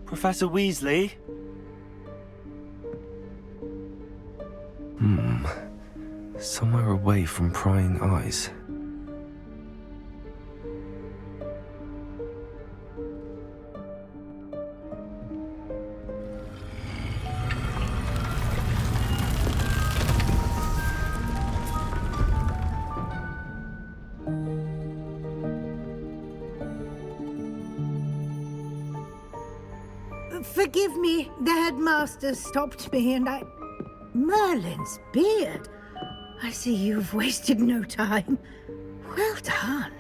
Professor Weasley? Somewhere away from prying eyes. Forgive me, the headmaster stopped me and I... Merlin's beard. I see you've wasted no time. Well done.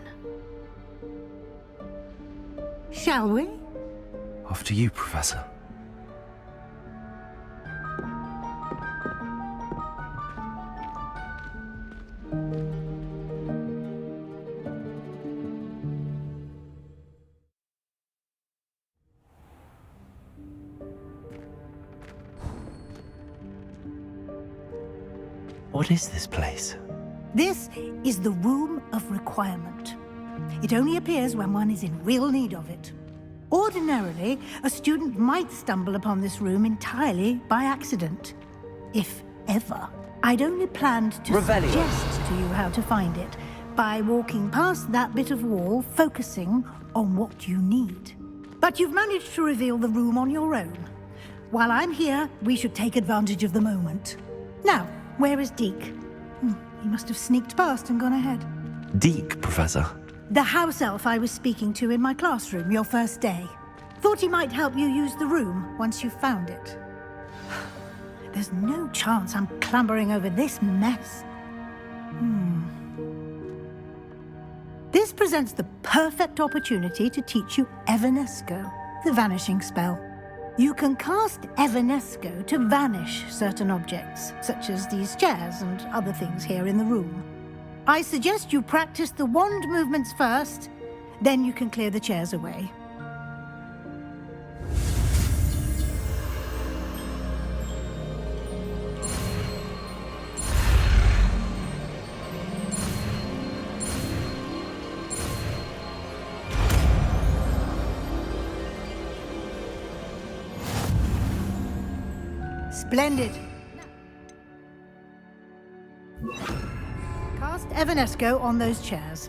Shall we? After you, Professor. What is this place? This is the Room of Requirement. It only appears when one is in real need of it. Ordinarily, a student might stumble upon this room entirely by accident. If ever. I'd only planned to suggest to you how to find it by walking past that bit of wall, focusing on what you need. But you've managed to reveal the room on your own. While I'm here, we should take advantage of the moment. Now, where is Deke? He must have sneaked past and gone ahead. Deke, Professor. The house elf I was speaking to in my classroom your first day. Thought he might help you use the room once you found it. There's no chance I'm clambering over this mess. This presents the perfect opportunity to teach you Evanesco, the vanishing spell. You can cast Evanesco to vanish certain objects, such as these chairs and other things here in the room. I suggest you practice the wand movements first, then you can clear the chairs away. Splendid. Cast Evanesco on those chairs.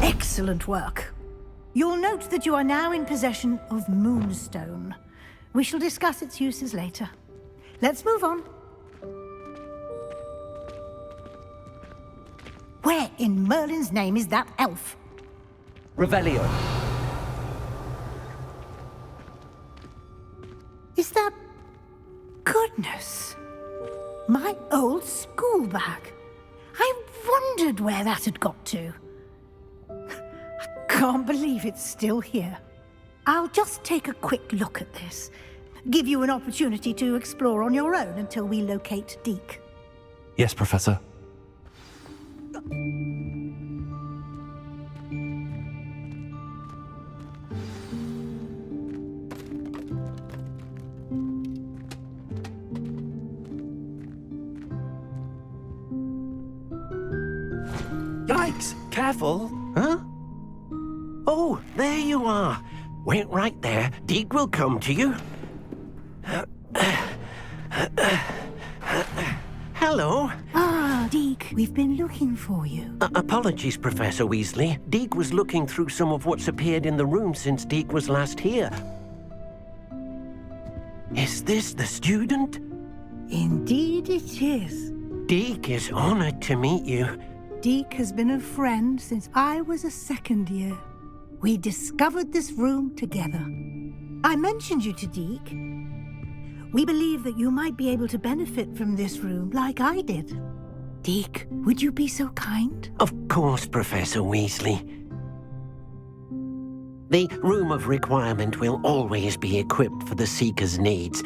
Excellent work. You'll note that you are now in possession of Moonstone. We shall discuss its uses later. Let's move on. Where in Merlin's name is that elf? Revelio. Is that... Goodness. My old school bag. I wondered where that had got to. I can't believe it's still here. I'll just take a quick look at this. Give you an opportunity to explore on your own until we locate Deke. Yes, Professor. Yikes! Careful! Huh? Oh, there you are. Wait right there. Deke will come to you. Hello. Ah, Deke, we've been looking for you. Apologies, Professor Weasley. Deke was looking through some of what's appeared in the room since Deke was last here. Is this the student? Indeed it is. Deke is honored to meet you. Deke has been a friend since I was a second year. We discovered this room together. I mentioned you to Deke. We believe that you might be able to benefit from this room like I did. Deke, would you be so kind? Of course, Professor Weasley. The Room of Requirement will always be equipped for the Seeker's needs.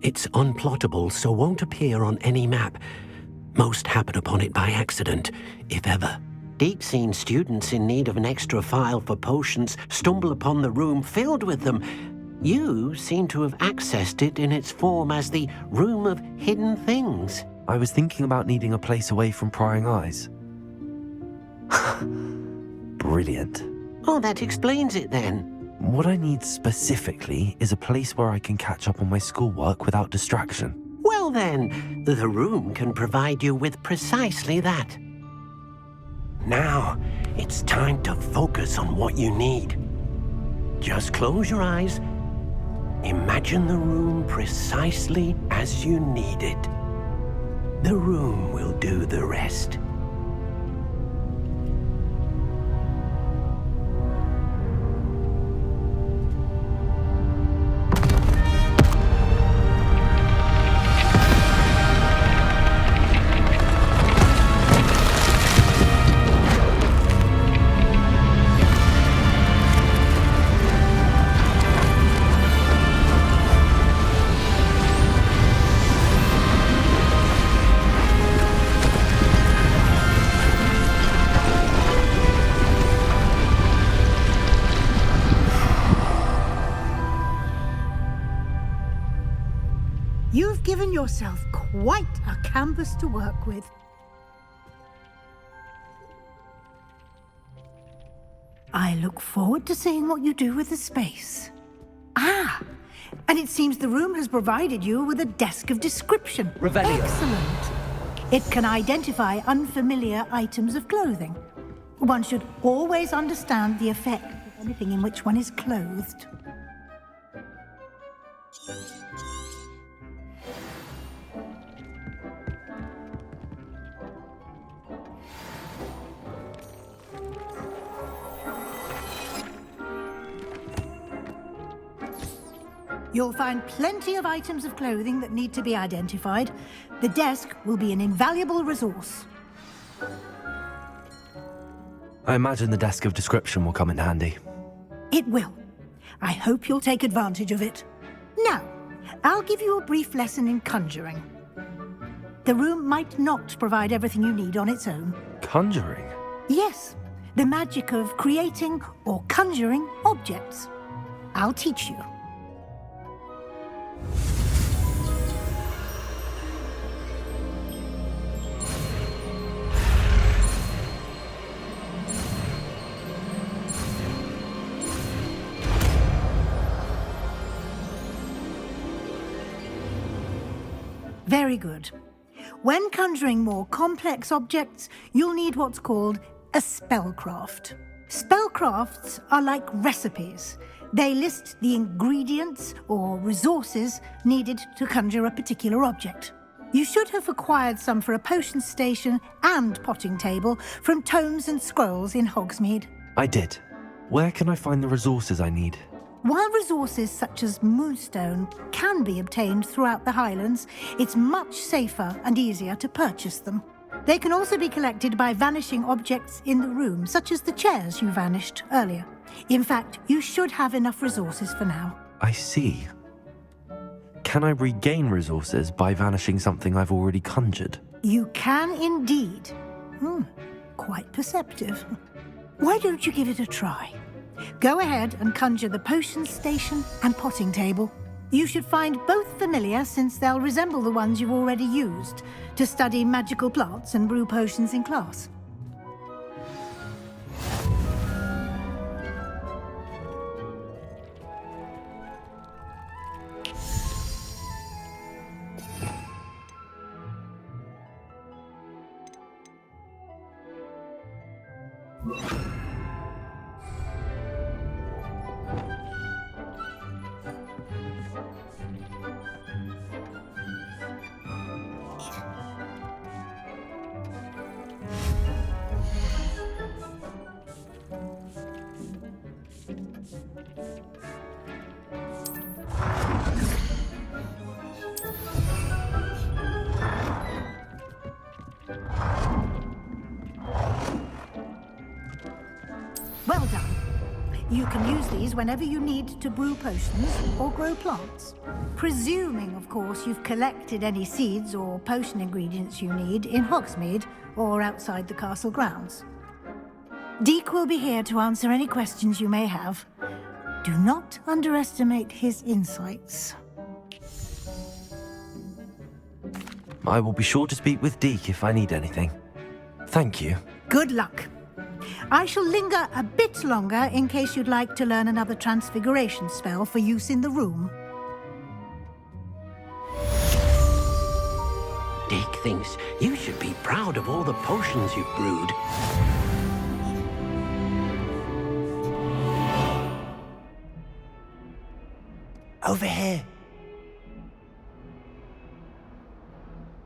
It's unplottable, so won't appear on any map. Most happen upon it by accident, if ever. Deke's seen students in need of an extra file for potions stumble upon the room filled with them. You seem to have accessed it in its form as the Room of Hidden Things. I was thinking about needing a place away from prying eyes. Brilliant. Oh, that explains it then. What I need specifically is a place where I can catch up on my schoolwork without distraction. Well then, the room can provide you with precisely that. Now, it's time to focus on what you need. Just close your eyes. Imagine the room precisely as you need it. The room will do the rest. You've given yourself quite a canvas to work with. I look forward to seeing what you do with the space. Ah, and it seems the room has provided you with a desk of description. Revelio. Excellent. It can identify unfamiliar items of clothing. One should always understand the effect of anything in which one is clothed. You'll find plenty of items of clothing that need to be identified. The desk will be an invaluable resource. I imagine the desk of description will come in handy. It will. I hope you'll take advantage of it. Now, I'll give you a brief lesson in conjuring. The room might not provide everything you need on its own. Conjuring? Yes, the magic of creating or conjuring objects. I'll teach you. Very good. When conjuring more complex objects, you'll need what's called a spellcraft. Spellcrafts are like recipes. They list the ingredients or resources needed to conjure a particular object. You should have acquired some for a potion station and potting table from tomes and scrolls in Hogsmeade. I did. Where can I find the resources I need? While resources such as moonstone can be obtained throughout the Highlands, it's much safer and easier to purchase them. They can also be collected by vanishing objects in the room, such as the chairs you vanished earlier. In fact, you should have enough resources for now. I see. Can I regain resources by vanishing something I've already conjured? You can indeed. Quite perceptive. Why don't you give it a try? Go ahead and conjure the potion station and potting table. You should find both familiar, since they'll resemble the ones you've already used to study magical plants and brew potions in class. Well done. You can use these whenever you need to brew potions or grow plants. Presuming, of course, you've collected any seeds or potion ingredients you need in Hogsmeade or outside the castle grounds. Deek will be here to answer any questions you may have. Do not underestimate his insights. I will be sure to speak with Deke if I need anything. Thank you. Good luck. I shall linger a bit longer in case you'd like to learn another transfiguration spell for use in the room. Dick thinks you should be proud of all the potions you've brewed. Over here.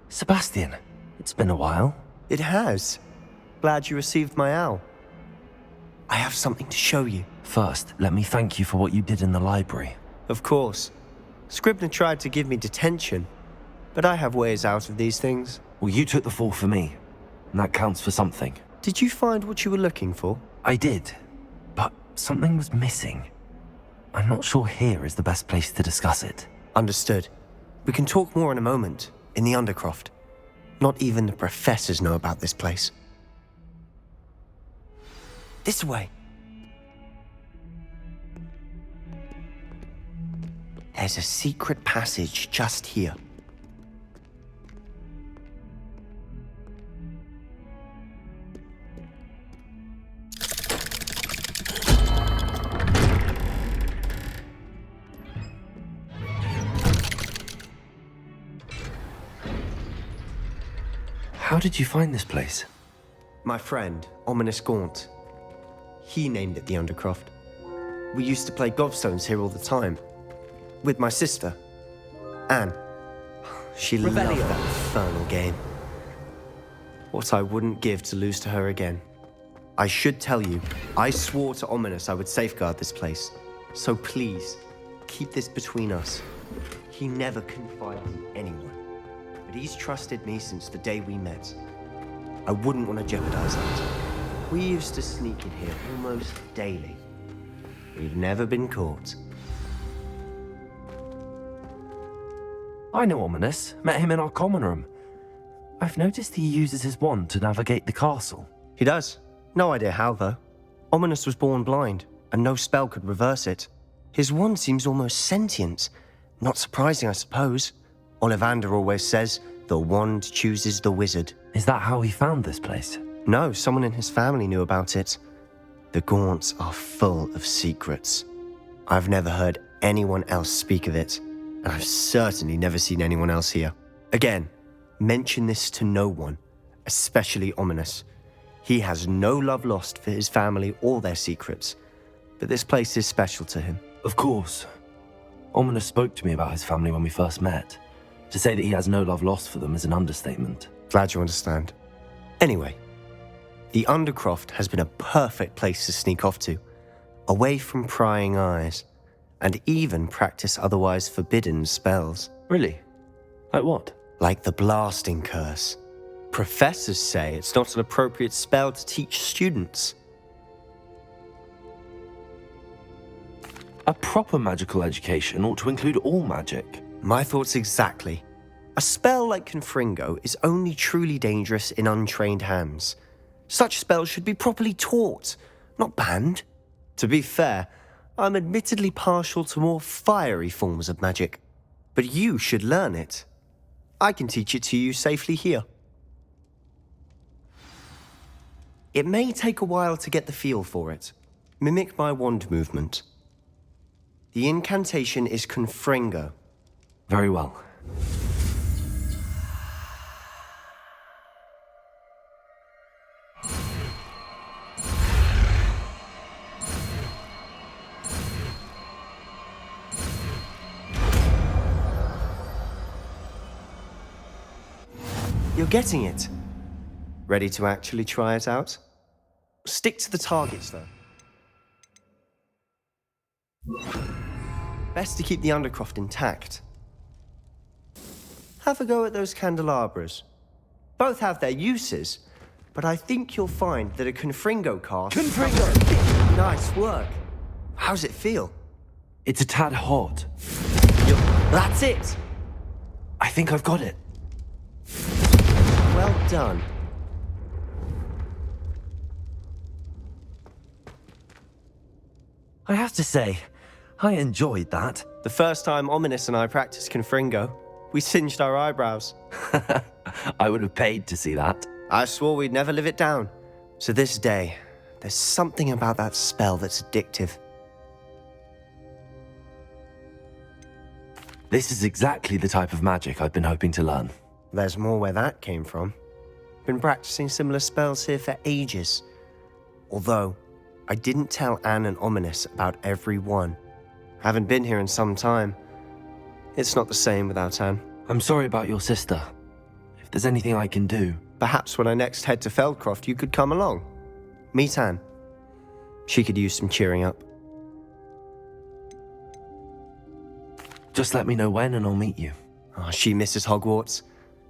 Sebastian, it's been a while. It has. Glad you received my owl. I have something to show you. First, let me thank you for what you did in the library. Of course. Scribner tried to give me detention, but I have ways out of these things. Well, you took the fall for me, and that counts for something. Did you find what you were looking for? I did, but something was missing. I'm not sure here is the best place to discuss it. Understood. We can talk more in a moment, in the Undercroft. Not even the professors know about this place. This way. There's a secret passage just here. How did you find this place? My friend, Ominous Gaunt. He named it the Undercroft. We used to play gobstones here all the time. With my sister, Anne. She loved that infernal game. What I wouldn't give to lose to her again. I should tell you, I swore to Ominous I would safeguard this place. So please, keep this between us. He never confided in anyone, but he's trusted me since the day we met. I wouldn't want to jeopardize that. We used to sneak in here almost daily. We've never been caught. I know Ominous. Met him in our common room. I've noticed he uses his wand to navigate the castle. He does. No idea how, though. Ominous was born blind, and no spell could reverse it. His wand seems almost sentient. Not surprising, I suppose. Ollivander always says, the wand chooses the wizard. Is that how he found this place? No, someone in his family knew about it. The Gaunts are full of secrets. I've never heard anyone else speak of it, and I've certainly never seen anyone else here. Again, mention this to no one, especially Ominous. He has no love lost for his family or their secrets, but this place is special to him. Of course. Ominous spoke to me about his family when we first met. To say that he has no love lost for them is an understatement. Glad you understand. Anyway, the Undercroft has been a perfect place to sneak off to, away from prying eyes, and even practice otherwise forbidden spells. Really? Like what? Like the blasting curse. Professors say it's not an appropriate spell to teach students. A proper magical education ought to include all magic. My thoughts exactly. A spell like Confringo is only truly dangerous in untrained hands. Such spells should be properly taught, not banned. To be fair, I'm admittedly partial to more fiery forms of magic, but you should learn it. I can teach it to you safely here. It may take a while to get the feel for it. Mimic my wand movement. The incantation is Confringo. Very well. You're getting it. Ready to actually try it out? Stick to the targets, though. Best to keep the Undercroft intact. Have a go at those candelabras. Both have their uses, but I think you'll find that a Confringo cast... Confringo! Nice work. How's it feel? It's a tad hot. That's it! I think I've got it. Well done. I have to say, I enjoyed that. The first time Ominous and I practiced Confringo, we singed our eyebrows. I would have paid to see that. I swore we'd never live it down. To this day, There's something about that spell that's addictive. This is exactly the type of magic I've been hoping to learn. There's more where that came from. Been practicing similar spells here for ages. Although, I didn't tell Anne and Ominous about every one. Haven't been here in some time. It's not the same without Anne. I'm sorry about your sister. If there's anything I can do... Perhaps when I next head to Feldcroft, you could come along. Meet Anne. She could use some cheering up. Just let me know when and I'll meet you. Oh, she misses Hogwarts.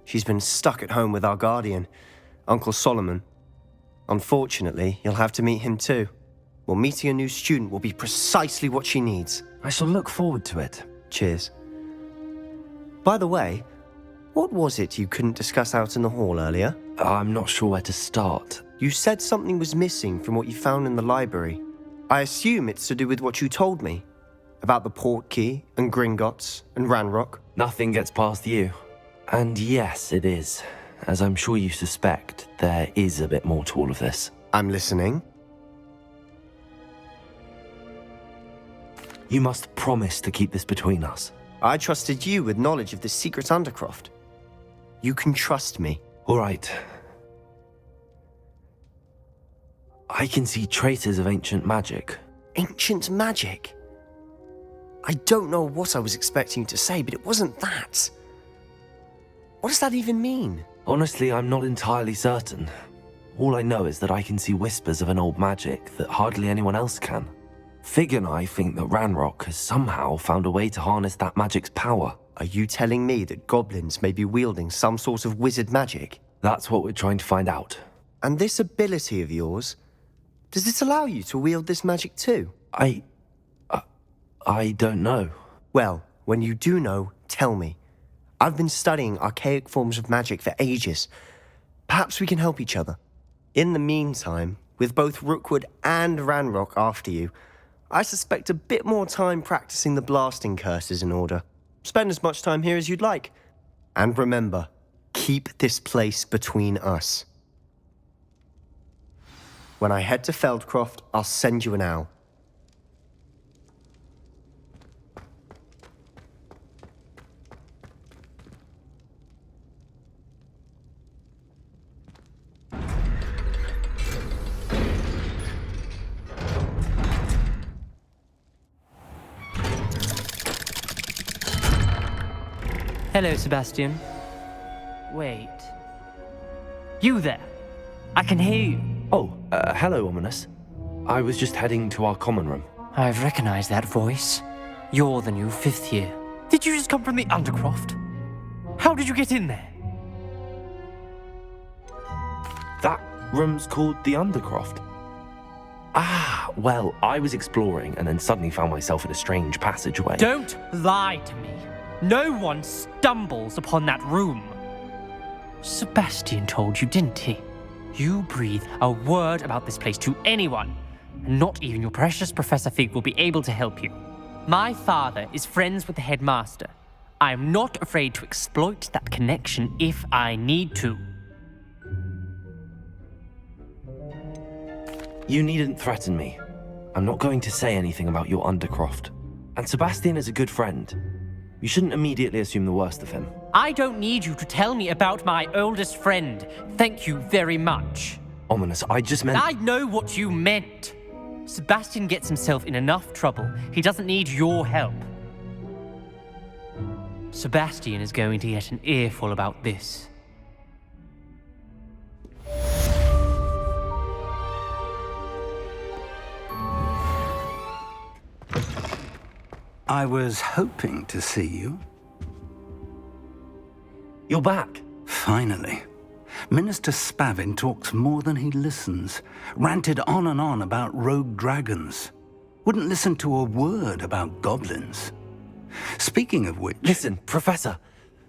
She's been stuck at home with our guardian, Uncle Solomon. Unfortunately, you'll have to meet him too. Well, meeting a new student will be precisely what she needs. I shall look forward to it. Cheers. By the way, what was it you couldn't discuss out in the hall earlier? I'm not sure where to start. You said something was missing from what you found in the library. I assume it's to do with what you told me. About the Portkey and Gringotts and Ranrock. Nothing gets past you. And yes, it is. As I'm sure you suspect, there is a bit more to all of this. I'm listening. You must promise to keep this between us. I trusted you with knowledge of the secret Undercroft. You can trust me. All right. I can see traces of ancient magic. Ancient magic? I don't know what I was expecting you to say, but it wasn't that. What does that even mean? Honestly, I'm not entirely certain. All I know is that I can see whispers of an old magic that hardly anyone else can. Fig and I think that Ranrock has somehow found a way to harness that magic's power. Are you telling me that goblins may be wielding some sort of wizard magic? That's what we're trying to find out. And this ability of yours, does it allow you to wield this magic too? I don't know. Well, when you do know, tell me. I've been studying archaic forms of magic for ages. Perhaps we can help each other. In the meantime, with both Rookwood and Ranrock after you, I suspect a bit more time practicing the blasting curse is in order. Spend as much time here as you'd like. And remember, keep this place between us. When I head to Feldcroft, I'll send you an owl. Hello, Sebastian. Wait. You there? I can hear you. Oh, hello, Ominous. I was just heading to our common room. I've recognized that voice. You're the new fifth year. Did you just come from the Undercroft? How did you get in there? That room's called the Undercroft. Ah, well, I was exploring and then suddenly found myself in a strange passageway. Don't lie to me. No one stumbles upon that room. Sebastian told you, didn't he? You breathe a word about this place to anyone, and not even your precious Professor Fig will be able to help you. My father is friends with the headmaster. I am not afraid to exploit that connection if I need to. You needn't threaten me. I'm not going to say anything about your Undercroft. And Sebastian is a good friend. You shouldn't immediately assume the worst of him. I don't need you to tell me about my oldest friend. Thank you very much. Ominous, I just meant... I know what you meant. Sebastian gets himself in enough trouble. He doesn't need your help. Sebastian is going to get an earful about this. I was hoping to see you. You're back. Finally. Minister Spavin talks more than he listens. Ranted on and on about rogue dragons. Wouldn't listen to a word about goblins. Speaking of which... Listen, Professor.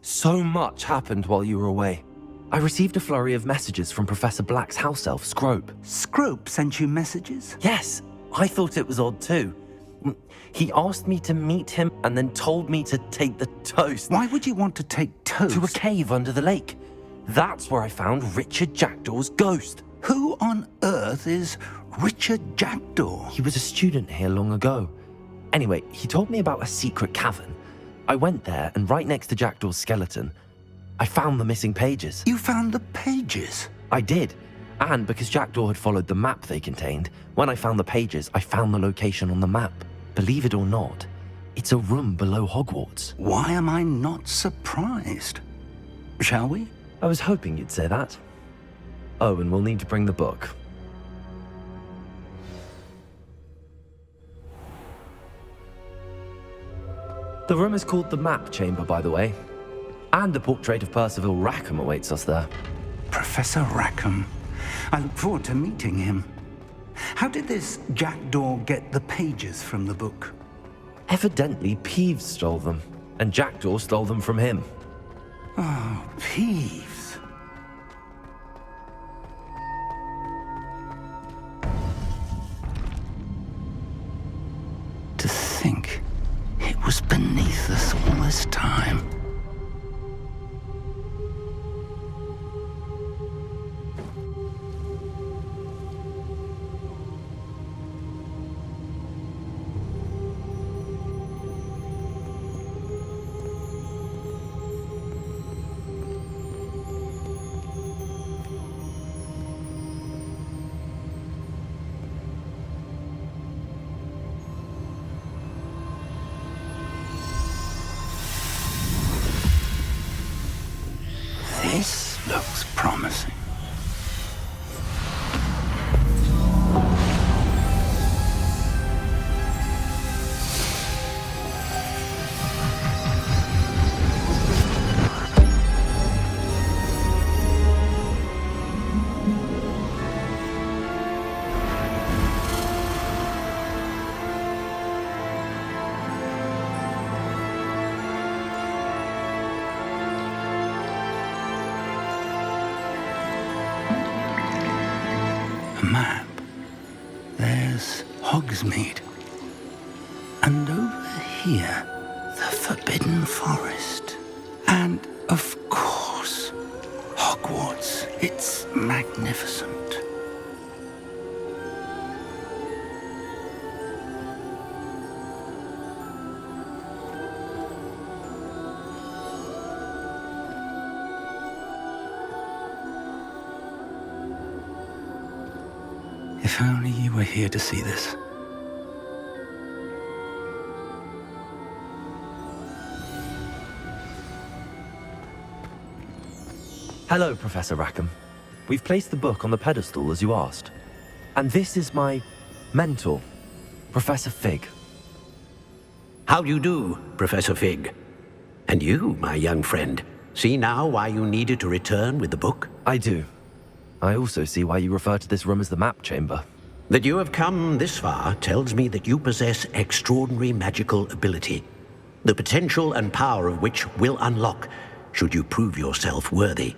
So much happened while you were away. I received a flurry of messages from Professor Black's house elf, Scrope. Scrope sent you messages? Yes, I thought it was odd too. He asked me to meet him and then told me to take the toast. Why would you want to take toast? To a cave under the lake. That's where I found Richard Jackdaw's ghost. Who on earth is Richard Jackdaw? He was a student here long ago. Anyway, he told me about a secret cavern. I went there, and right next to Jackdaw's skeleton, I found the missing pages. You found the pages? I did. And because Jackdaw had followed the map they contained, when I found the pages, I found the location on the map. Believe it or not, it's a room below Hogwarts. Why am I not surprised? Shall we? I was hoping you'd say that. Oh, and we'll need to bring the book. The room is called the Map Chamber, by the way. And the portrait of Percival Rackham awaits us there. Professor Rackham. I look forward to meeting him. How did this Jackdaw get the pages from the book? Evidently, Peeves stole them, and Jackdaw stole them from him. Oh, Peeves. To think it was beneath us all this time. This looks promising. Map. There's Hogsmeade. And over here, the Forbidden Forest. And, of course, Hogwarts. It's magnificent. If only you were here to see this. Hello, Professor Rackham. We've placed the book on the pedestal as you asked. And this is my mentor, Professor Fig. How do you do, Professor Fig? And you, my young friend, see now why you needed to return with the book? I do. I also see why you refer to this room as the Map Chamber. That you have come this far tells me that you possess extraordinary magical ability, the potential and power of which will unlock should you prove yourself worthy.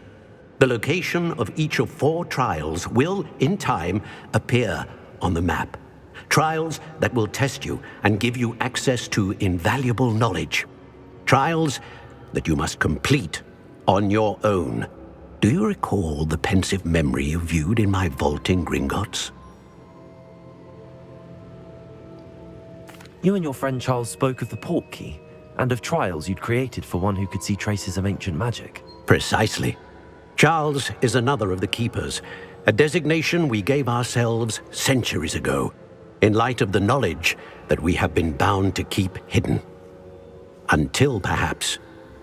The location of each of 4 trials will, in time, appear on the map. Trials that will test you and give you access to invaluable knowledge. Trials that you must complete on your own. Do you recall the pensive memory you viewed in my vault in Gringotts? You and your friend Charles spoke of the Portkey, and of trials you'd created for one who could see traces of ancient magic. Precisely. Charles is another of the Keepers, a designation we gave ourselves centuries ago, in light of the knowledge that we have been bound to keep hidden. Until perhaps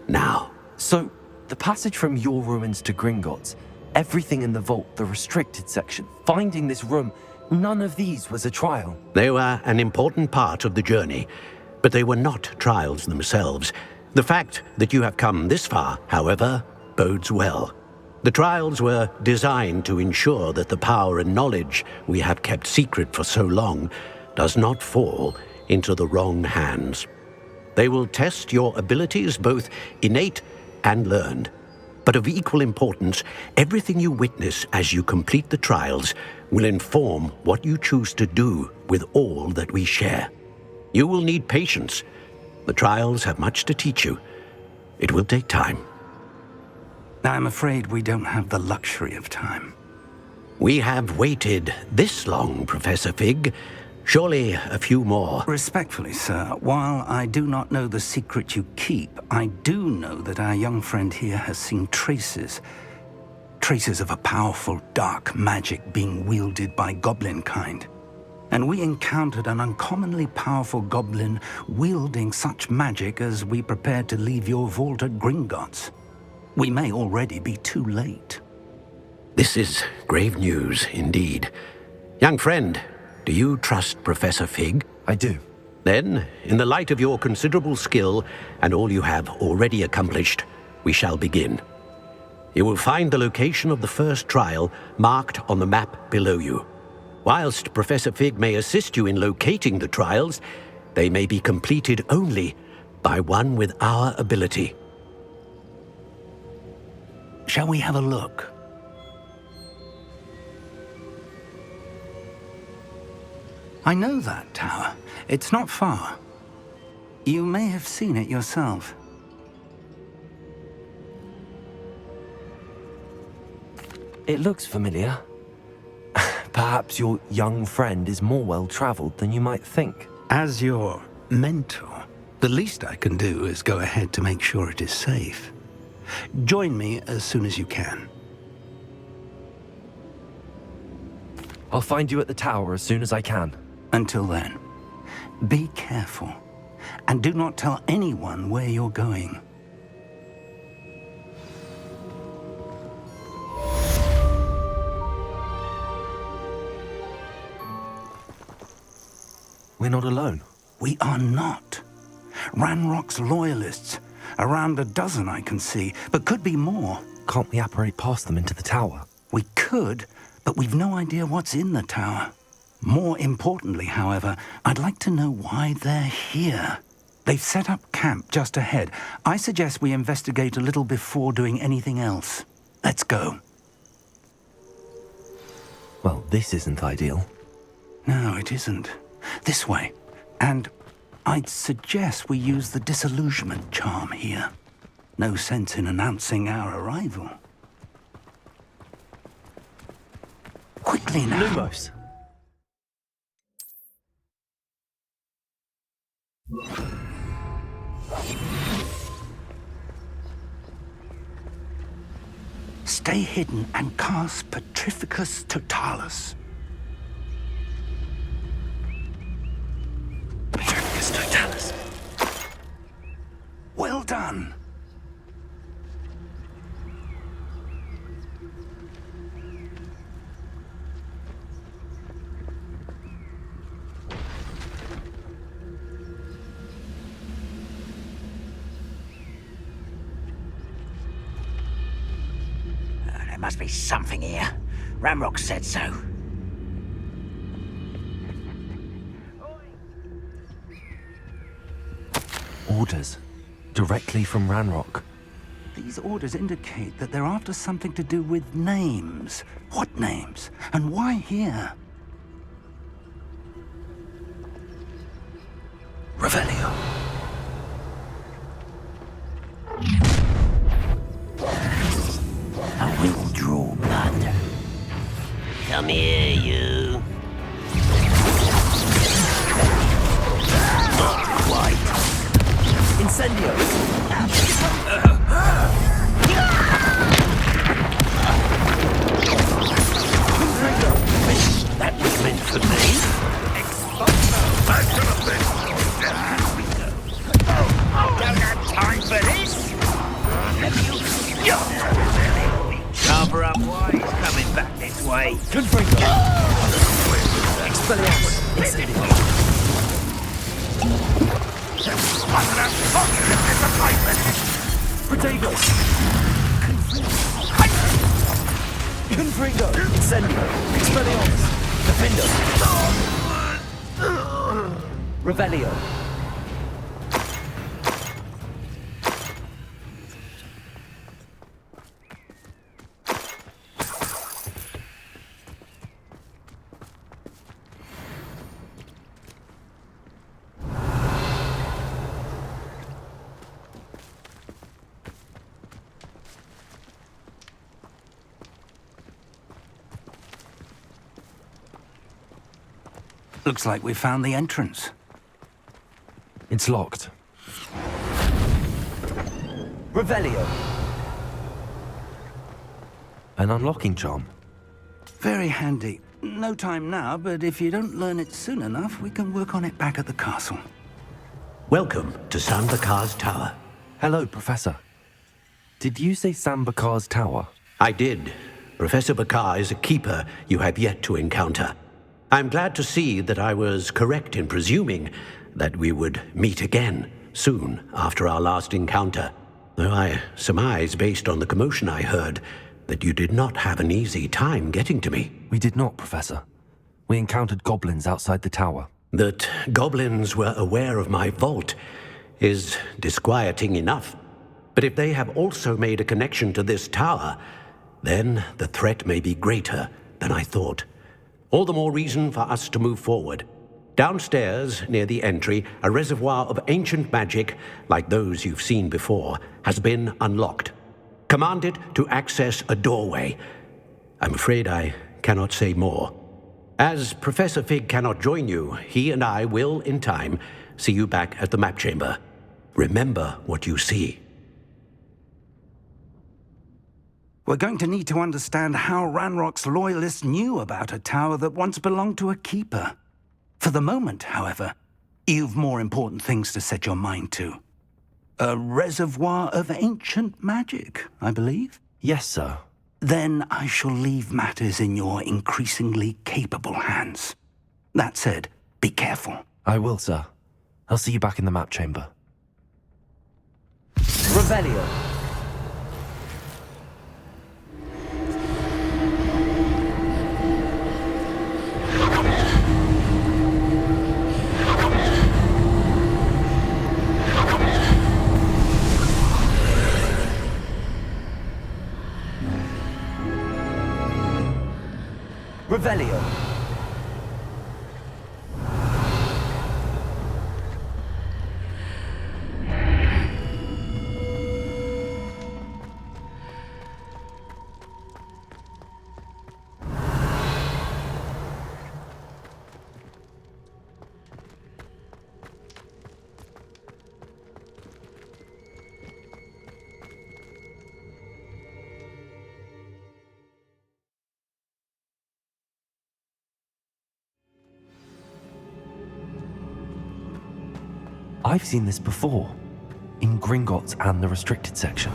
now. So, the passage from your ruins to Gringotts, everything in the vault, the restricted section, finding this room, none of these was a trial. They were an important part of the journey, but they were not trials themselves. The fact that you have come this far, however, bodes well. The trials were designed to ensure that the power and knowledge we have kept secret for so long does not fall into the wrong hands. They will test your abilities, both innate and learned. But of equal importance, everything you witness as you complete the trials will inform what you choose to do with all that we share. You will need patience. The trials have much to teach you. It will take time. I'm afraid we don't have the luxury of time. We have waited this long, Professor Fig. Surely a few more. Respectfully, sir, while I do not know the secret you keep, I do know that our young friend here has seen traces. Traces of a powerful dark magic being wielded by goblin kind. And we encountered an uncommonly powerful goblin wielding such magic as we prepared to leave your vault at Gringotts. We may already be too late. This is grave news indeed. Young friend, do you trust Professor Fig? I do. Then, in the light of your considerable skill and all you have already accomplished, we shall begin. You will find the location of the first trial marked on the map below you. Whilst Professor Fig may assist you in locating the trials, they may be completed only by one with our ability. Shall we have a look? I know that tower. It's not far. You may have seen it yourself. It looks familiar. Perhaps your young friend is more well-traveled than you might think. As your mentor, the least I can do is go ahead to make sure it is safe. Join me as soon as you can. I'll find you at the tower as soon as I can. Until then, be careful, and do not tell anyone where you're going. We're not alone. We are not. Ranrock's loyalists. Around a dozen I can see, but could be more. Can't we apparate past them into the tower? We could, but we've no idea what's in the tower. More importantly, however, I'd like to know why they're here. They've set up camp just ahead. I suggest we investigate a little before doing anything else. Let's go. Well, this isn't ideal. No, it isn't. This way. And I'd suggest we use the disillusionment charm here. No sense in announcing our arrival. Quickly now. Lumos! Stay hidden and cast Petrificus Totalis. Petrificus Totalis. Well done. There must be something here. Ramrock said so. Orders. Directly from Ranrock. These orders indicate that they're after something to do with names. What names? And why here? Revelio. I will draw blood. Come here, you. Not quite. Incendio! That was meant for me. Don't have time for this. Cover up why he's coming back this way. Confringo! Expelliarmus! Incendio! Protego! Confringo! Incendio! Expelliarmus! Defendo! Revelio! Looks like we found the entrance. It's locked. Revelio. An unlocking charm. Very handy. No time now, but if you don't learn it soon enough, we can work on it back at the castle. Welcome to Sambakar's Tower. Hello, Professor. Did you say Sambakar's Tower? I did. Professor Bakar is a keeper you have yet to encounter. I'm glad to see that I was correct in presuming that we would meet again soon after our last encounter, though I surmise, based on the commotion I heard, that you did not have an easy time getting to me. We did not, Professor. We encountered goblins outside the tower. That goblins were aware of my vault is disquieting enough. But if they have also made a connection to this tower, then the threat may be greater than I thought. All the more reason for us to move forward. Downstairs, near the entry, a reservoir of ancient magic, like those you've seen before, has been unlocked. Command it to access a doorway. I'm afraid I cannot say more. As Professor Fig cannot join you, he and I will, in time, see you back at the map chamber. Remember what you see. We're going to need to understand how Ranrock's loyalists knew about a tower that once belonged to a keeper. For the moment, however, you've more important things to set your mind to. A reservoir of ancient magic, I believe? Yes, sir. Then I shall leave matters in your increasingly capable hands. That said, be careful. I will, sir. I'll see you back in the map chamber. Revelio. Revelio. I've seen this before, in Gringotts and the restricted section.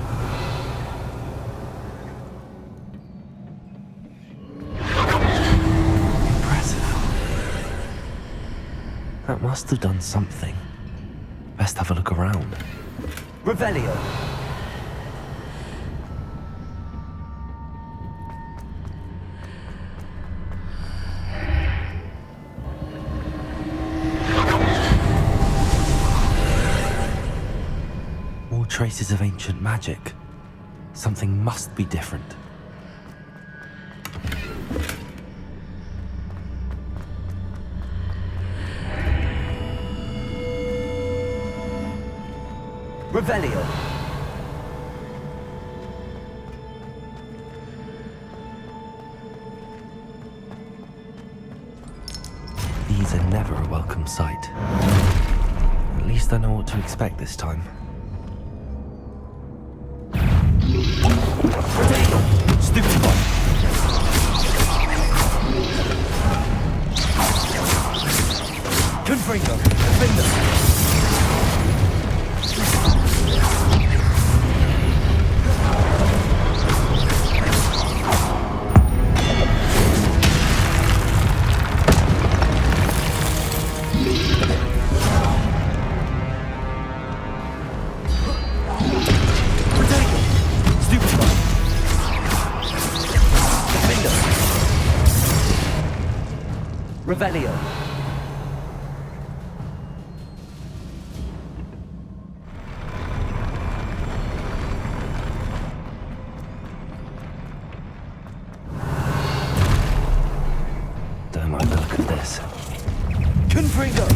Impressive. That must have done something. Best have a look around. Revelio. Traces of ancient magic. Something must be different. Revelio. These are never a welcome sight. At least I know what to expect this time. Stupid boy. Confringo. Defender. Revelio. Don't like the look of this. Confringo.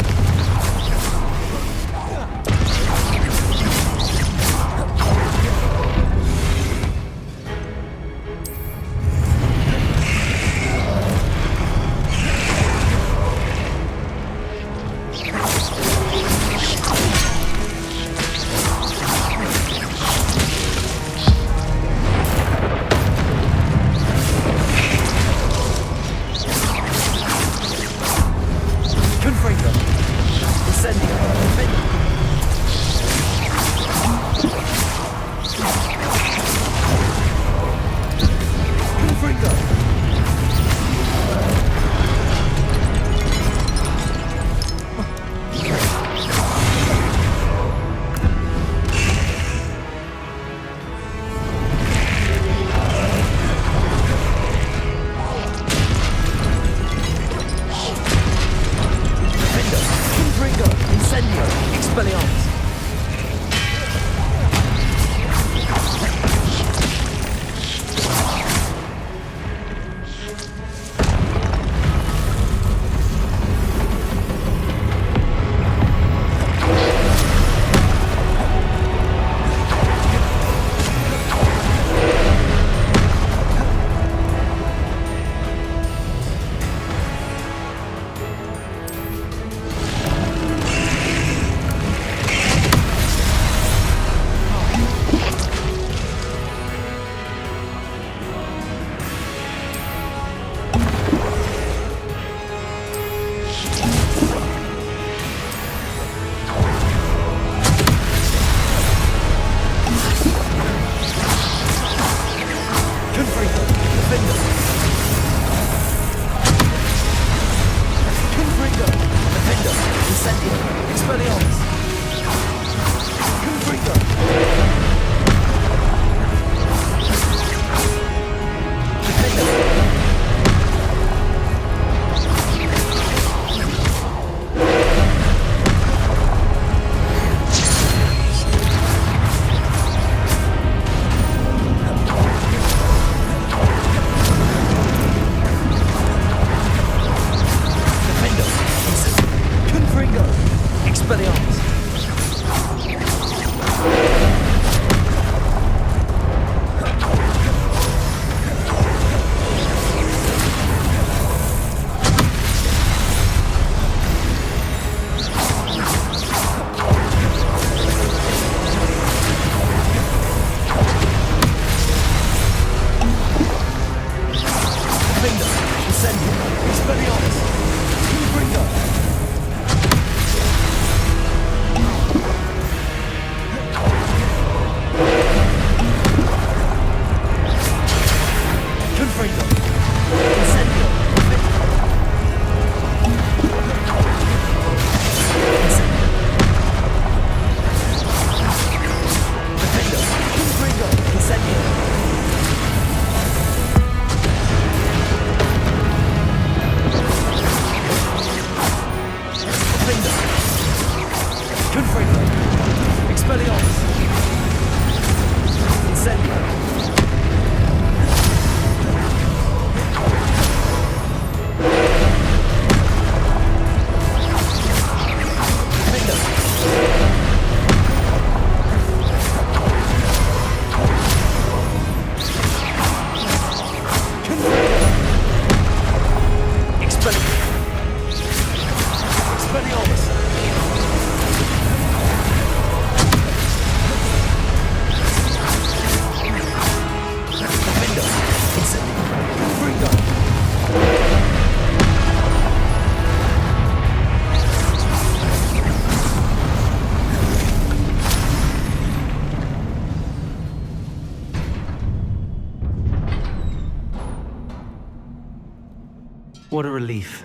What a relief.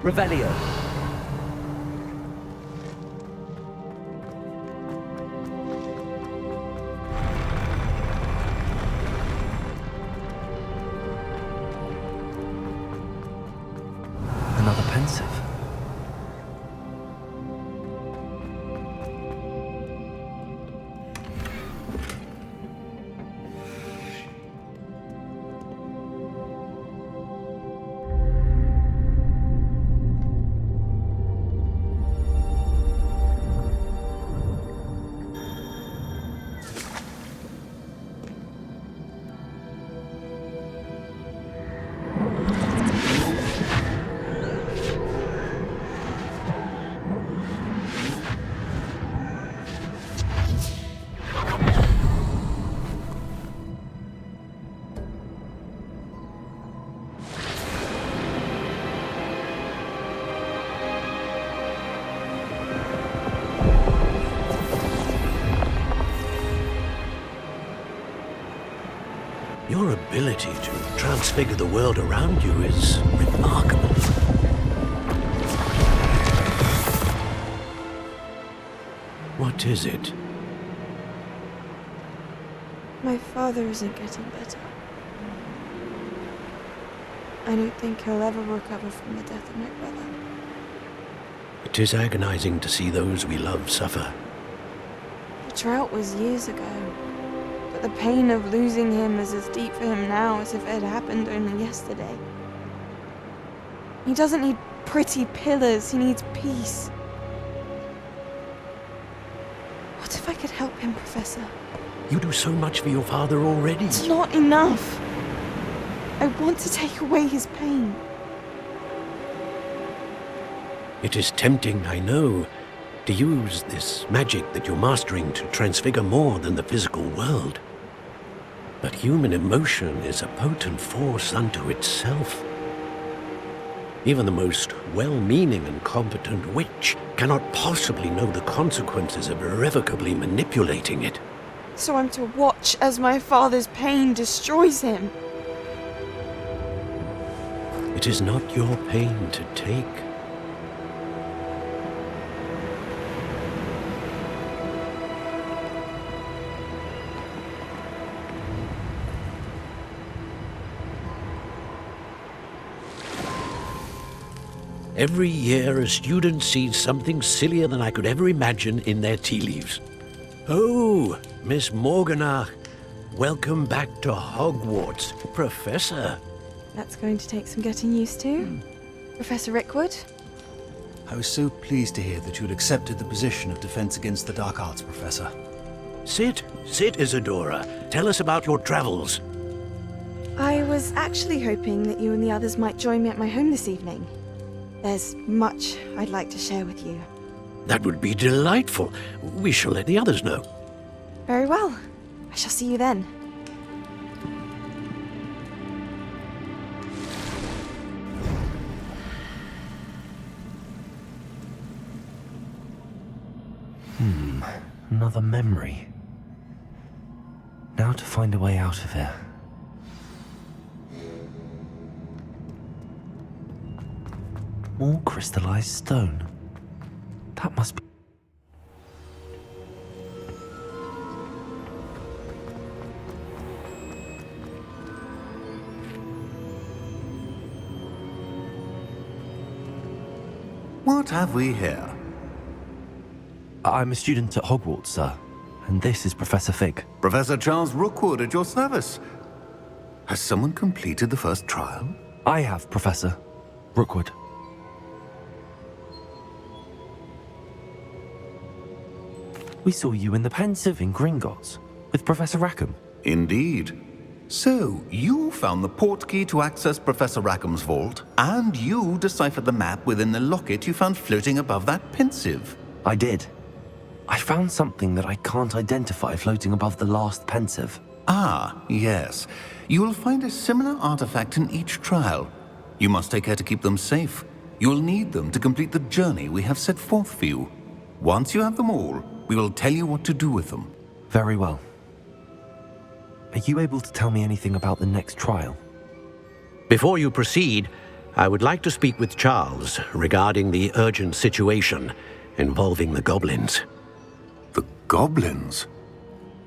Revelio. Another pensive. Your ability to transfigure the world around you is remarkable. What is it? My father isn't getting better. I don't think he'll ever recover from the death of my brother. It is agonizing to see those we love suffer. The drought was years ago, but the pain of losing him is as deep for him now as if it had happened only yesterday. He doesn't need pretty pillars, he needs peace. What if I could help him, Professor? You do so much for your father already. It's not enough. I want to take away his pain. It is tempting, I know, to use this magic that you're mastering to transfigure more than the physical world. But human emotion is a potent force unto itself. Even the most well-meaning and competent witch cannot possibly know the consequences of irrevocably manipulating it. So I'm to watch as my father's pain destroys him. It is not your pain to take. Every year, a student sees something sillier than I could ever imagine in their tea leaves. Oh, Miss Morganach, welcome back to Hogwarts, Professor. That's going to take some getting used to. Professor Rickwood? I was so pleased to hear that you had accepted the position of Defense Against the Dark Arts, Professor. Sit, Isadora. Tell us about your travels. I was actually hoping that you and the others might join me at my home this evening. There's much I'd like to share with you. That would be delightful. We shall let the others know. Very well. I shall see you then. Another memory. Now to find a way out of here. More crystallized stone. That must be... What have we here? I'm a student at Hogwarts, sir. And this is Professor Fig. Professor Charles Rookwood at your service. Has someone completed the first trial? I have, Professor Rookwood. We saw you in the Pensieve in Gringotts with Professor Rackham. Indeed. So, you found the portkey to access Professor Rackham's vault, and you deciphered the map within the locket you found floating above that Pensieve. I did. I found something that I can't identify floating above the last Pensieve. Ah, yes. You will find a similar artifact in each trial. You must take care to keep them safe. You will need them to complete the journey we have set forth for you. Once you have them all, we will tell you what to do with them. Very well. are you able to tell me anything about the next trial? Before you proceed, I would like to speak with Charles regarding the urgent situation involving the goblins. The goblins?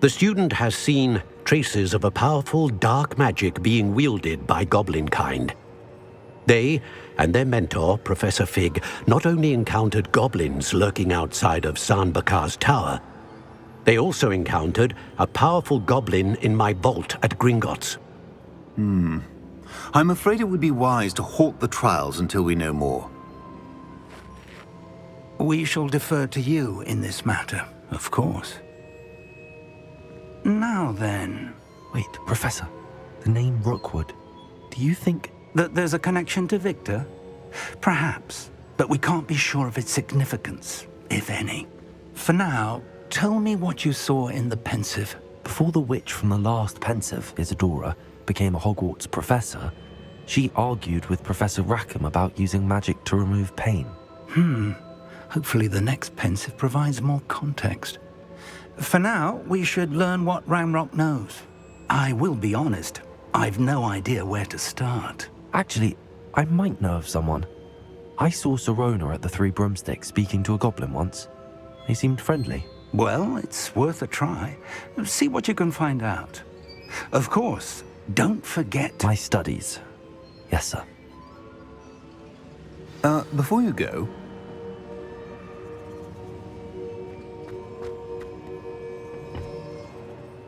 The student has seen traces of a powerful dark magic being wielded by goblin kind. They and their mentor, Professor Fig, not only encountered goblins lurking outside of San Bakar's tower, they also encountered a powerful goblin in my vault at Gringotts. I'm afraid it would be wise to halt the trials until we know more. We shall defer to you in this matter, of course. Now then... Wait, Professor. The name Rookwood. Do you think... that there's a connection to Victor? Perhaps, but we can't be sure of its significance, if any. For now, tell me what you saw in the pensive. Before the witch from the last pensive, Isadora, became a Hogwarts professor, she argued with Professor Rackham about using magic to remove pain. Hopefully the next pensive provides more context. For now, we should learn what Ranrock knows. I will be honest, I've no idea where to start. Actually, I might know of someone. I saw Serona at the Three Broomsticks speaking to a goblin once. He seemed friendly. Well, it's worth a try. See what you can find out. Of course, don't forget... My studies. Yes, sir. Before you go...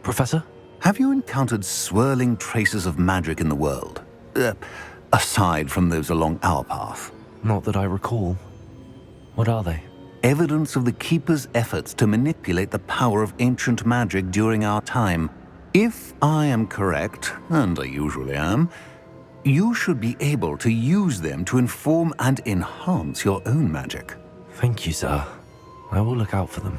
Professor? Have you encountered swirling traces of magic in the world? Aside from those along our path? Not that I recall. What are they? Evidence of the Keeper's efforts to manipulate the power of ancient magic during our time. If I am correct, and I usually am, you should be able to use them to inform and enhance your own magic. Thank you, sir. I will look out for them.